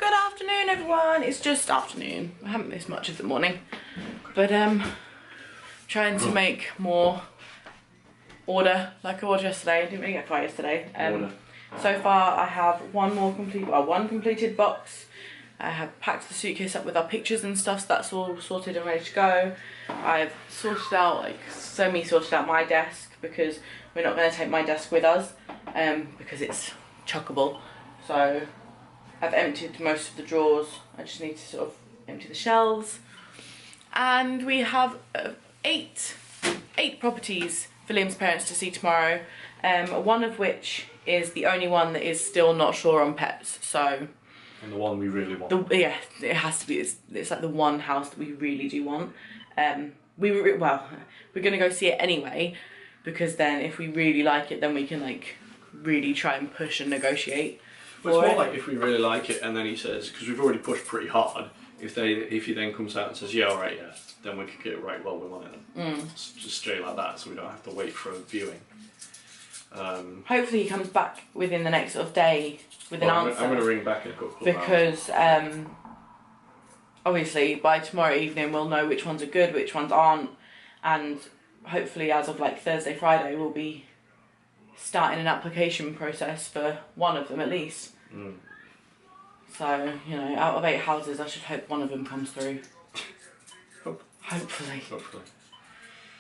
Good afternoon, everyone. It's just afternoon. I haven't missed much of the morning, but trying to make more order like I was yesterday. I didn't really get quite yesterday. So far I have one completed box. I have packed the suitcase up with our pictures and stuff, so that's all sorted and ready to go. I've sorted out, semi-sorted out my desk because we're not going to take my desk with us because it's chuckable. So I've emptied most of the drawers. I just need to sort of empty the shelves. And we have eight properties for Liam's parents to see tomorrow. One of which is the only one that is still not sure on pets. So. And the one we really want. Yeah, it has to be. It's like the one house that we really do want. We're gonna go see it anyway, because then if we really like it, then we can like really try and push and negotiate. Well, it's more like if we really like it, and then he says, because we've already pushed pretty hard. If he then comes out and says, yeah, all right, yeah, then we could get it right. Well, we want it. Just straight like that, so we don't have to wait for a viewing. Hopefully he comes back within the next sort of day with an answer. I'm going to ring back in a couple of hours. Because obviously by tomorrow evening we'll know which ones are good, which ones aren't, and hopefully as of like Thursday, Friday we'll be starting an application process for one of them at least. So, you know, out of 8 houses I should hope one of them comes through. Hopefully.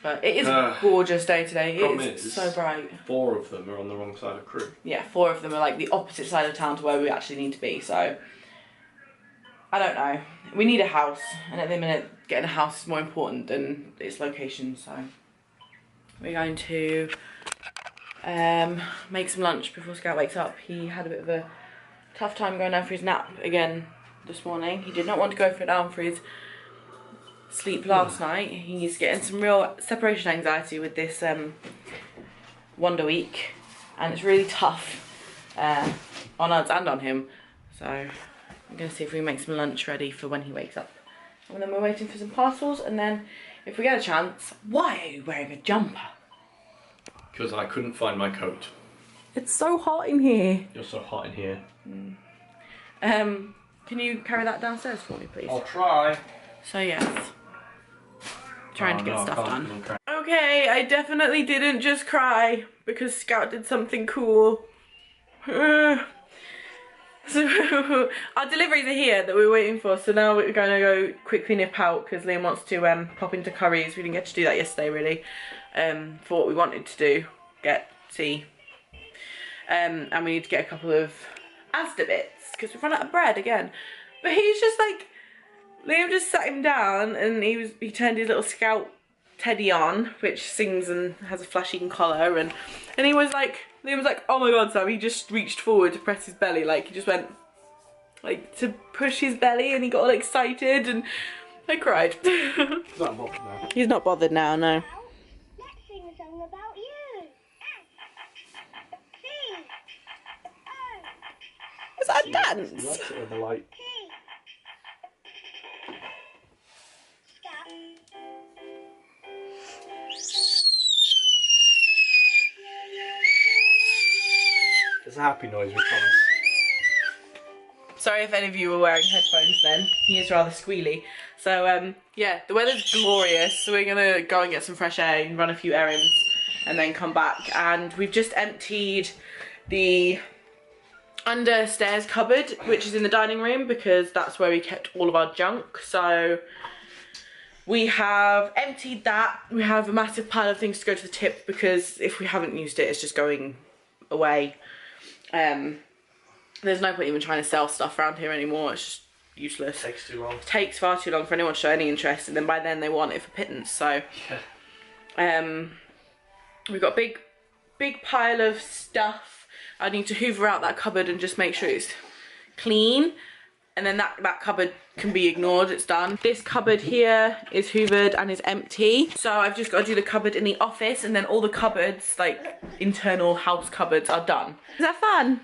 But it is a gorgeous day today. It's so bright. 4 of them are on the wrong side of Crewe. Yeah, 4 of them are like the opposite side of town to where we actually need to be. So, I don't know. We need a house. And at the minute, getting a house is more important than its location. So, we're going to make some lunch before Scout wakes up. He had a bit of a tough time going down for his nap again this morning. He did not want to go down for his sleep last night. He's getting some real separation anxiety with this Wonder Week, and it's really tough on us and on him. So I'm going to see if we can make some lunch ready for when he wakes up. And then we're waiting for some parcels, and then if we get a chance. Why are you wearing a jumper? Because I couldn't find my coat. It's so hot in here. You're so hot in here. Can you carry that downstairs for me, please? I'll try. So yes, trying to get stuff done. Okay, I definitely didn't just cry because Scout did something cool. So our deliveries are here that we're waiting for, so now we're going to go quickly nip out because Liam wants to pop into Curry's. We didn't get to do that yesterday really, for what we wanted to do, see. And we need to get a couple of Asda bits because we've run out of bread again. But he's just like, Liam just sat him down and he turned his little Scout teddy on, which sings and has a flashing collar, and he was like, Liam was like, oh my god, Sam. He just reached forward to press his belly, like he just went like to push his belly, and he got all excited, and I cried. He's not bothered now. He's not bothered now, no. Let's sing a song about you. Was that a dance? That's it with the light. It's a happy noise, we promise. Sorry if any of you were wearing headphones then. He is rather squealy. So, yeah, the weather's glorious, so we're gonna go and get some fresh air and run a few errands and then come back. And we've just emptied the understairs cupboard, which is in the dining room, because that's where we kept all of our junk. So we have emptied that. We have a massive pile of things to go to the tip, because if we haven't used it, it's just going away. There's no point even trying to sell stuff around here anymore. It's just useless. It takes too long. It takes far too long for anyone to show any interest, and then by then they want it for pittance. So we've got a big pile of stuff. I need to hoover out that cupboard and just make sure it's clean, and then that cupboard can be ignored. It's done. This cupboard here is hoovered and is empty, so I've just got to do the cupboard in the office, and then all the cupboards, like internal house cupboards, are done. Is that fun?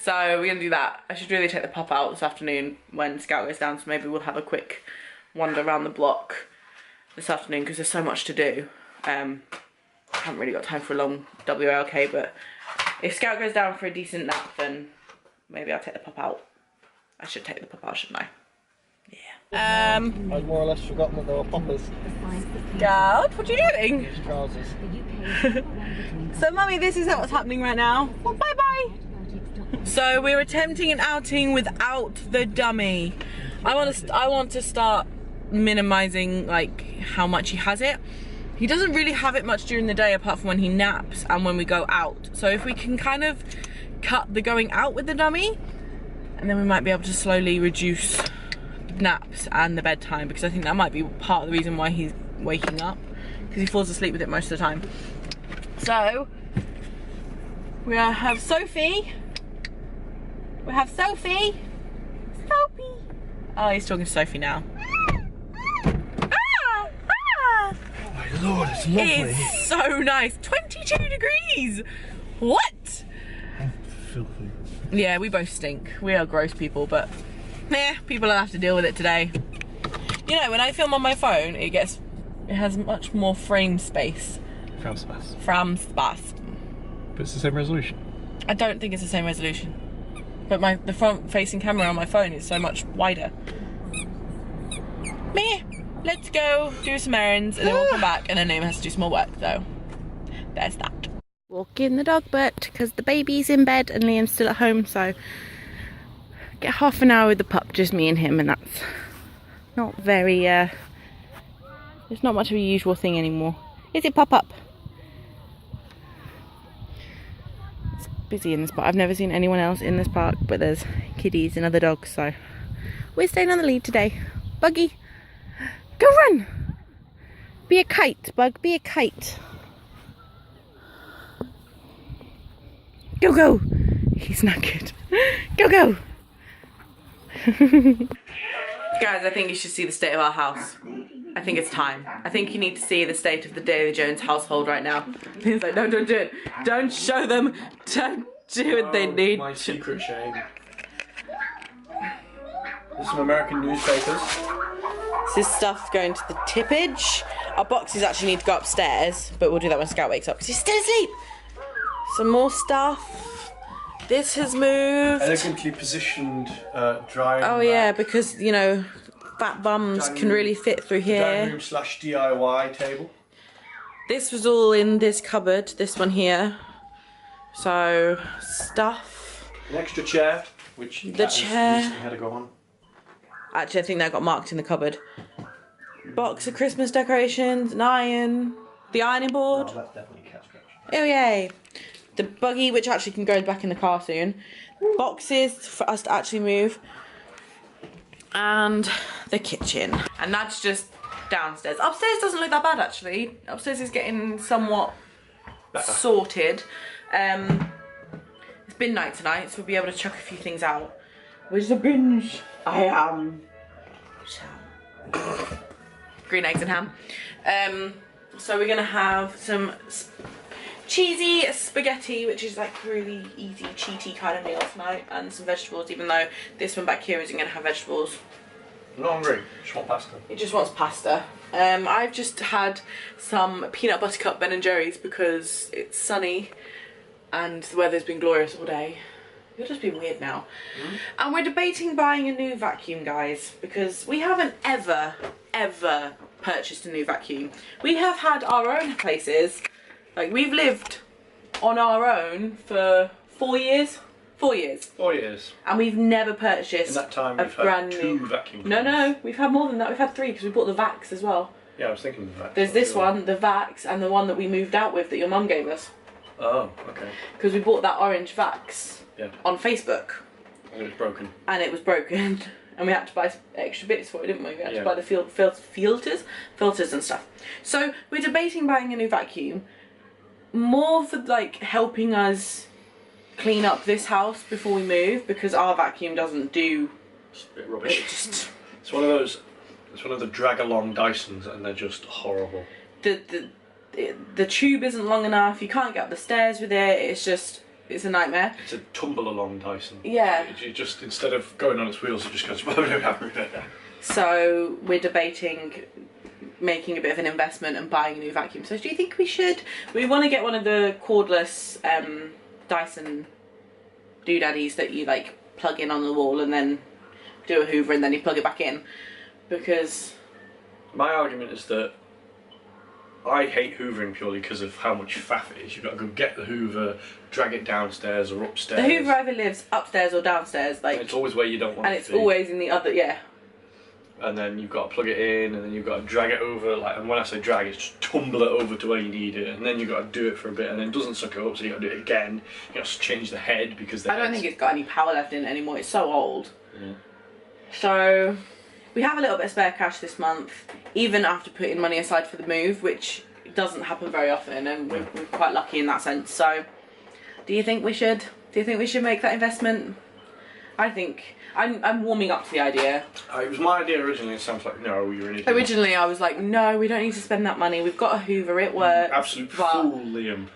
So we're gonna do that. I should really take the pup out this afternoon when Scout goes down, so maybe we'll have a quick wander around the block this afternoon because there's so much to do. I haven't really got time for a long WLK, but if Scout goes down for a decent nap, then maybe I'll take the pup out. I should take the pup out, shouldn't I? Yeah. I'd more or less forgotten that there were poppers. Scout, what are you doing? His trousers. So, Mummy, this is what's happening right now. Well, bye-bye. So, we're attempting an outing without the dummy. I want to start minimizing, like, how much he has it. He doesn't really have it much during the day apart from when he naps and when we go out. So if we can kind of cut the going out with the dummy, and then we might be able to slowly reduce naps and the bedtime, because I think that might be part of the reason why he's waking up, because he falls asleep with it most of the time. So we have Sophie. We have Sophie. Sophie. Oh, he's talking to Sophie now. Lord, it's lovely. It's so nice. 22 degrees. What? Filthy. Yeah, we both stink. We are gross people, but people will have to deal with it today. You know, when I film on my phone, it has much more frame space. Frame space. But it's the same resolution. I don't think it's the same resolution. But the front facing camera on my phone is so much wider. Let's go do some errands and then we'll come back, and then Naomi has to do some more work, so there's that. Walking the dog butt because the baby's in bed and Liam's still at home, so get half an hour with the pup, just me and him, and that's not very, it's not much of a usual thing anymore. Is it, Pop-Up? It's busy in this park. I've never seen anyone else in this park, but there's kiddies and other dogs, so we're staying on the lead today. Buggy, go run! Be a kite, Bug, be a kite. Go, go! He's not good. Go, go! Guys, I think you should see the state of our house. I think it's time. I think you need to see the state of the DailyJones household right now. He's like, no, don't do it. Don't show them. Don't do what they need. My secret shame. There's some American newspapers. This is stuff going to the tippage. Our boxes actually need to go upstairs, but we'll do that when Scout wakes up because he's still asleep. Some more stuff. This has moved. Elegantly positioned drying Oh rack. yeah, because, you know, fat bums can really fit through Dining here. room / DIY table. This was all in this cupboard, this one here. So, stuff. An extra chair, which The chair. recently had to go on. Actually, I think that got marked in the cupboard. Box of Christmas decorations, an iron, the ironing board. Oh, that's definitely cat scratch. Oh yay! The buggy, which actually can go back in the car soon. Boxes for us to actually move. And the kitchen. And that's just downstairs. Upstairs doesn't look that bad actually. Upstairs is getting somewhat sorted. It's been night tonight, so we'll be able to chuck a few things out. Which is a binge. I am. Green eggs and ham. So we're gonna have some cheesy spaghetti, which is like really easy, cheaty kind of meal tonight, and some vegetables, even though this one back here isn't gonna have vegetables. I'm not hungry, just want pasta. It just wants pasta. I've just had some peanut butter cup Ben & Jerry's because it's sunny and the weather's been glorious all day. You're just being weird now. And we're debating buying a new vacuum, guys, because we haven't ever purchased a new vacuum. We have had our own places. Like, we've lived on our own for 4 years. 4 years. 4 years. And we've never purchased In that time, a we've brand had new 2 vacuum No, cleaners. no, we've had more than that. We've had 3 because we bought the Vax as well. Yeah, I was thinking of that. There's this one, the Vax, and the one that we moved out with that your mum gave us. Oh, okay. Because we bought that orange Vax Yeah. on Facebook. And it was broken. And it was broken. And we had to buy extra bits for it, didn't we? We had to Yeah. buy the filters and stuff. So we're debating buying a new vacuum. More for like helping us clean up this house before we move, because our vacuum doesn't do It's a bit rubbish. it. Just It's one of those. It's one of the drag along Dysons, and they're just horrible. the tube isn't long enough. You can't get up the stairs with it. It's a nightmare. It's a tumble along Dyson. Yeah. You just, instead of going on its wheels, it just goes. So we're debating making a bit of an investment and buying a new vacuum. So do you think we should? We want to get one of the cordless Dyson doodaddies that you like plug in on the wall and then do a hoover and then you plug it back in, because my argument is that I hate hoovering purely because of how much faff it is. You've got to go get the hoover, drag it downstairs or upstairs. the hoover either lives upstairs or downstairs, like, And it's always where you don't want and it it's to be. always in the other, yeah. And then you've got to plug it in, and then you've got to drag it over, like, and when I say drag, it's just tumble it over to where you need it, and then you've got to do it for a bit, and then it doesn't suck it up, so you've got to do it again. You got to change the head, because I don't think it's got any power left in it anymore, it's so old. Yeah. So, we have a little bit of spare cash this month, even after putting money aside for the move, which doesn't happen very often, and we're quite lucky in that sense. So, do you think we should make that investment? I think I'm warming up to the idea. It was my idea originally. It sounds like, no, you're an idiot. Originally, I was like, no, we don't need to spend that money. We've got a hoover, it works. Absolute but, fool, Liam.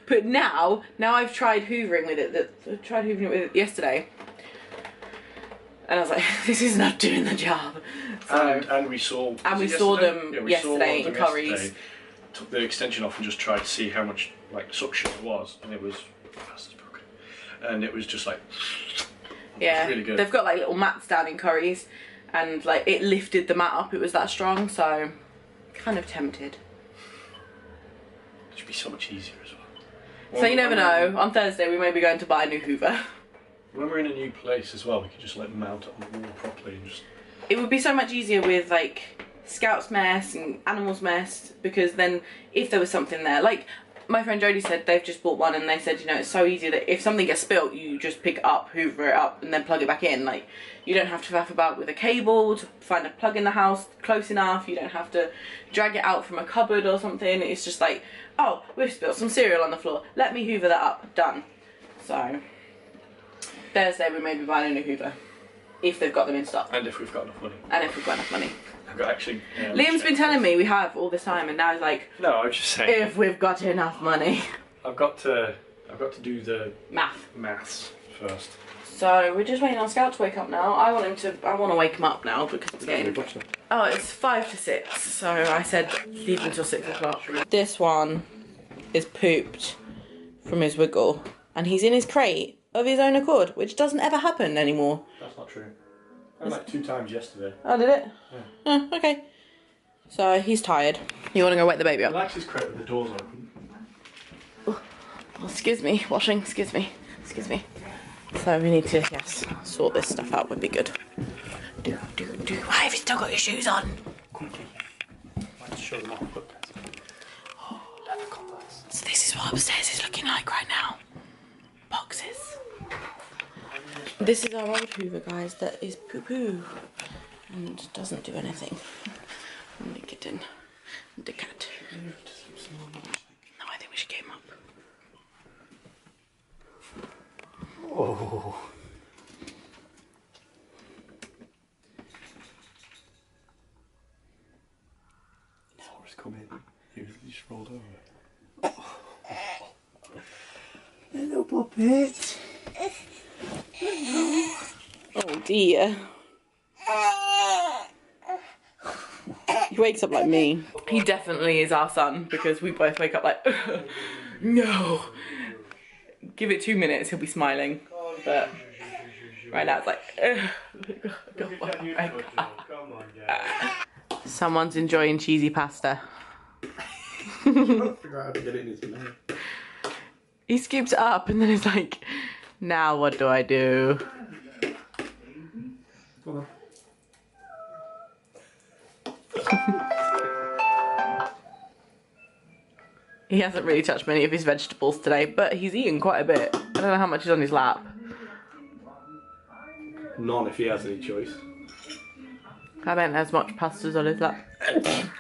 But now I've tried hoovering with it. I tried hoovering with it yesterday, and I was like, this is not doing the job. So, and we saw. And we saw them Yeah, yesterday in Curry's. Yesterday. Took the extension off and just tried to see how much like suction it was, and it was fast as broken. And it was just like. Yeah, really good. They've got like little mats down in Curry's, and like it lifted the mat up. It was that strong, so kind of tempted. It should be so much easier as well. So you never know. On Thursday we may be going to buy a new hoover. When we're in a new place as well, we could just like mount it on the wall properly and just. It would be so much easier with like Scout's mess and Animal's mess, because then if there was something there, like my friend Jodie said, they've just bought one and they said, you know, it's so easy that if something gets spilt, you just pick it up, hoover it up, and then plug it back in. Like, you don't have to faff about with a cable to find a plug in the house close enough. You don't have to drag it out from a cupboard or something. It's just like, oh, we've spilled some cereal on the floor. Let me hoover that up. Done. So, Thursday we may be buying a new hoover. If they've got them in stock. And if we've got enough money. And if we've got enough money. I've got actually. Liam's been telling me we have all this time, and now he's like, no, I was just saying. if we've got enough money. I've got to do the maths first. So we're just waiting on Scout to wake up now. I want to wake him up now because it's getting. Oh, it's 5 to 6. So I said leave him until 6 o'clock. This one is pooped from his wiggle, and he's in his crate of his own accord, which doesn't ever happen anymore. That's not true. I had like 2 times yesterday. Oh, did it? Yeah. Oh, okay. So he's tired. You want to go wake the baby He up? likes his crate with the doors open. Oh, excuse me, washing, excuse me. So we need to, yes, sort this stuff out would be good. Why have you still got your shoes on? Quickly. Let's show them off. Look. Leather contacts. So this is what upstairs is looking like right now. Boxes. This is our old hoover, guys, that is poo-poo and doesn't do anything. And the kitten and the cat. No, I think we should get him up. Oh. Sorry's come in. He just rolled over. Hello, puppet. Oh dear. He wakes up like me. He definitely is our son because we both wake up like, no. Give it 2 minutes, he'll be smiling. But right now it's like, someone's enjoying cheesy pasta. Trying to figure out how to get it in his mouth. He scoops it up and then he's like, now what do I do? Go on. He hasn't really touched many of his vegetables today, but he's eaten quite a bit. I don't know how much is on his lap. None if he has any choice. I don't have as much pastas on his lap.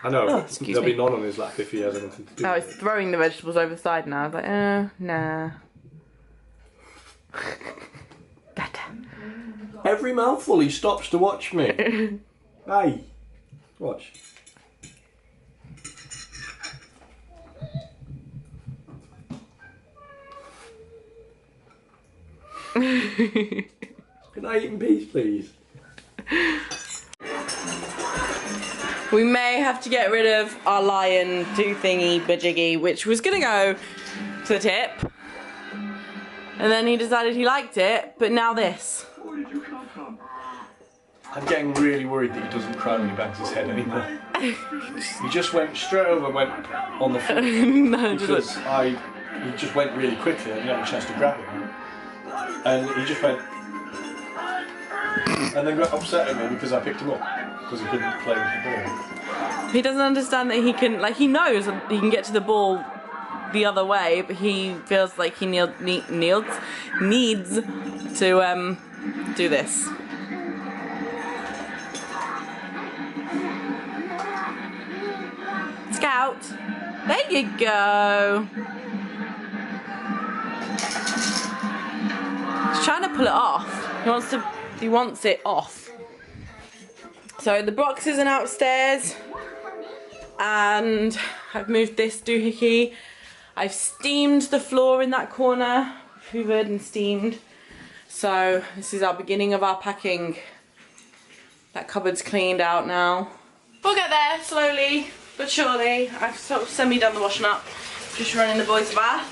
I know, Oh, excuse there'll me. be none on his lap if he has anything to do. Oh, he's throwing the vegetables over the side now. I was like, nah. Dada. Every mouthful he stops to watch me. Hey, watch. Can I eat in peace, please? We may have to get rid of our lion do thingy bajiggy, which was gonna go to the tip. And then he decided he liked it, but now this. I'm getting really worried that he doesn't cry when he bangs his head anymore. He just went straight over and went on the floor. No, because he just went really quickly. I didn't have a chance to grab him. And he just went... and then got upset at me because I picked him up. Because he couldn't play with the ball. He doesn't understand that he can, like, he knows that he can get to the ball the other way, but he feels like he needs to do this. Scout, there you go. He's trying to pull it off. He wants it off. So the boxes are outstairs, and I've moved this doohickey. I've steamed the floor in that corner, hoovered and steamed. So this is our beginning of our packing. That cupboard's cleaned out now. We'll get there slowly but surely. I've sort of semi-done the washing up, just running the boys' bath.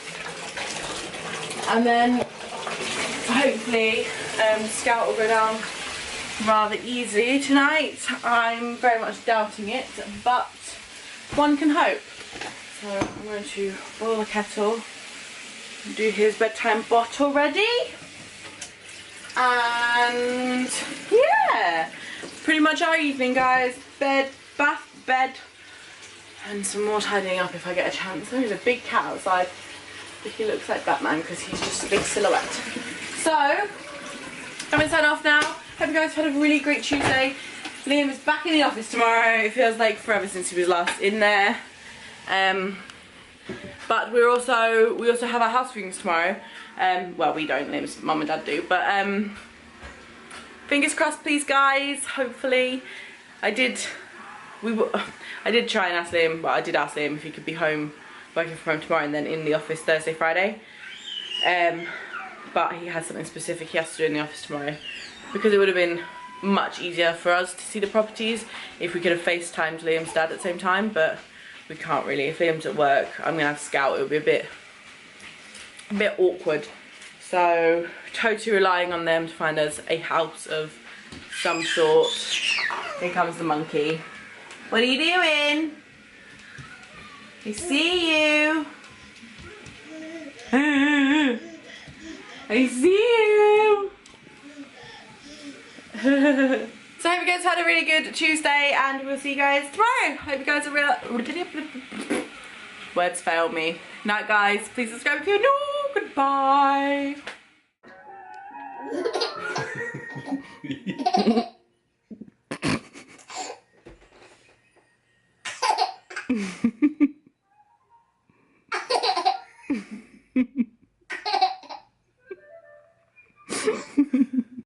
And then hopefully Scout will go down rather easily tonight. I'm very much doubting it, but one can hope. So I'm going to boil the kettle, do his bedtime bottle ready, and yeah, pretty much our evening, guys. Bed, bath, bed, and some more tidying up if I get a chance. There's a big cat outside. He looks like Batman because he's just a big silhouette. So I'm going to sign off now. Hope you guys had a really great Tuesday. Liam is back in the office tomorrow. It feels like forever since he was last in there. But we also have our house viewings tomorrow. Well, we don't, Liam's mum and dad do, but fingers crossed, please, guys. Hopefully, I did try and ask Liam, but I did ask Liam if he could be home, working from home tomorrow, and then in the office Thursday, Friday. But he has something specific he has to do in the office tomorrow, because it would have been much easier for us to see the properties if we could have FaceTimed Liam's dad at the same time, but we can't really. If Liam's at work, I'm gonna have Scout. It'll be a bit awkward. So totally relying on them to find us a house of some sort. Here comes the monkey. What are you doing? I see you. I see you. So I hope you guys had a really good Tuesday, and we'll see you guys tomorrow. Hope you guys are real. Words fail me. Night, guys. Please subscribe if you're new. Goodbye.